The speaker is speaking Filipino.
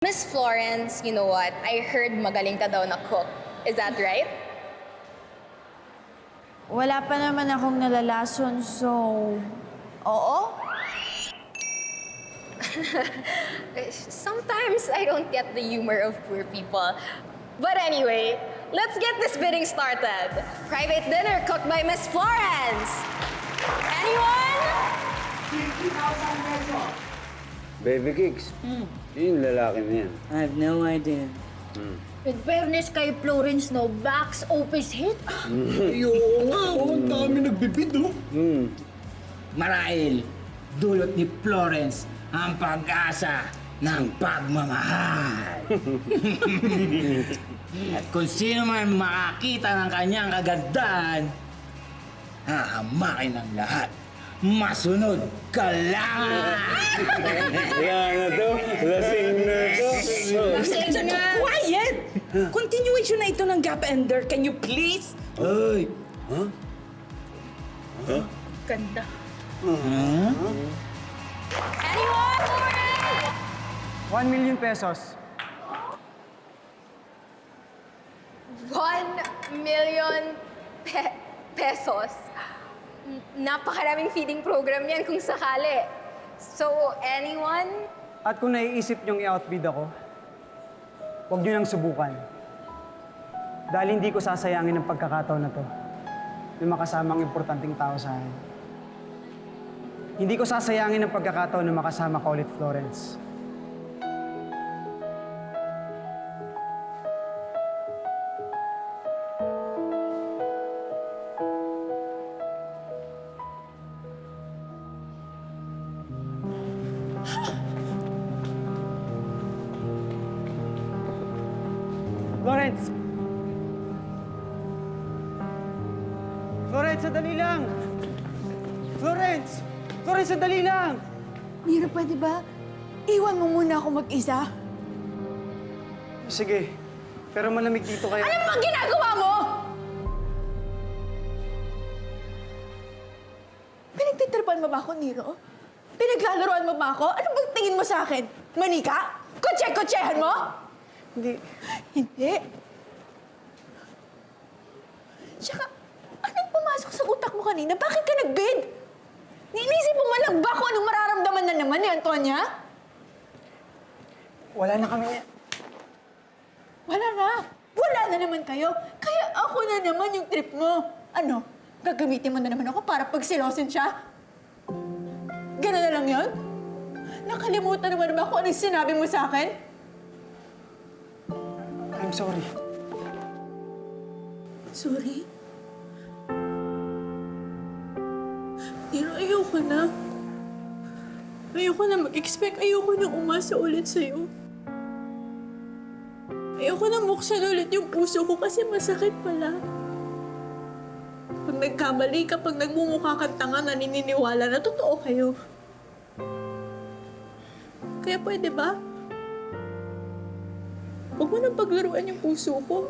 Miss Florence, you know what? I heard magaling ka daw na cook. Is that right? Wala pa naman akong nalalason, so... Oo? Sometimes I don't get the humor of poor people. But anyway, let's get this bidding started. Private dinner cooked by Miss Florence. Anyone? Baby Kicks. Yung lalaki na yan. I have no idea. In fairness kay Florence, no, box office hit. Oo nga, ang dami nagbibid, oh. Marahil, dulot ni Florence ang pag-asa ng pagmamahal. At kung sino man makakita ng kanyang kagandahan, hahamakin ang lahat. Masunod ka lang! Wala na to. Lasing na to. Quiet! Continuation na ito ng Gap Ender. Can you please? Ay! Ganda. Anyone? 1 million pesos. 1 million pesos. Napakaraming feeding program yan kung sakali. So, anyone? At kung naiisip niyong i-outbid ako, huwag niyo nang subukan. Dahil hindi ko sasayangin ang pagkakataon na to. May makasamang importanteng tao sa akin. Hindi ko sasayangin ang pagkakataon na makasama ka ulit, Florence. Florence! Florence, sandali lang! Florence! Florence, sandali lang! Mira, pwede ba? Iwan mo muna ako mag-isa. Sige, pero malamig dito kaya... Ano bang ginagawa mo? Pinagtitripan mo ba ako, Nero? Pinaglalaroan mo ba ako? Ano bang tingin mo sa akin? Manika? Kotse-kotsehan mo? Hindi. Hindi. Tsaka, anong pumasok sa utak mo kanina? Bakit ka nag-bid? Niinisip mo man lang ba kung anong mararamdaman na naman ni Antonia? Wala na kami. Wala na. Wala na naman kayo. Kaya ako na naman yung trip mo. Ano? Gagamitin mo na naman ako para pagsilosin siya? Ganun na lang yun? Nakalimutan naman ba kung anong sinabi mo sa akin? I'm sorry. Sorry? Pero ayoko na. Ayoko na mag-expect. Ayoko na umasa ulit sa'yo. Ayoko na buksan ulit yung puso ko kasi masakit pala. Pag nagkamali ka, pag nagmumukha kang tanga, naniniwala na totoo kayo. Kaya pwede ba? Huwag mo nang paglaruan yung puso ko.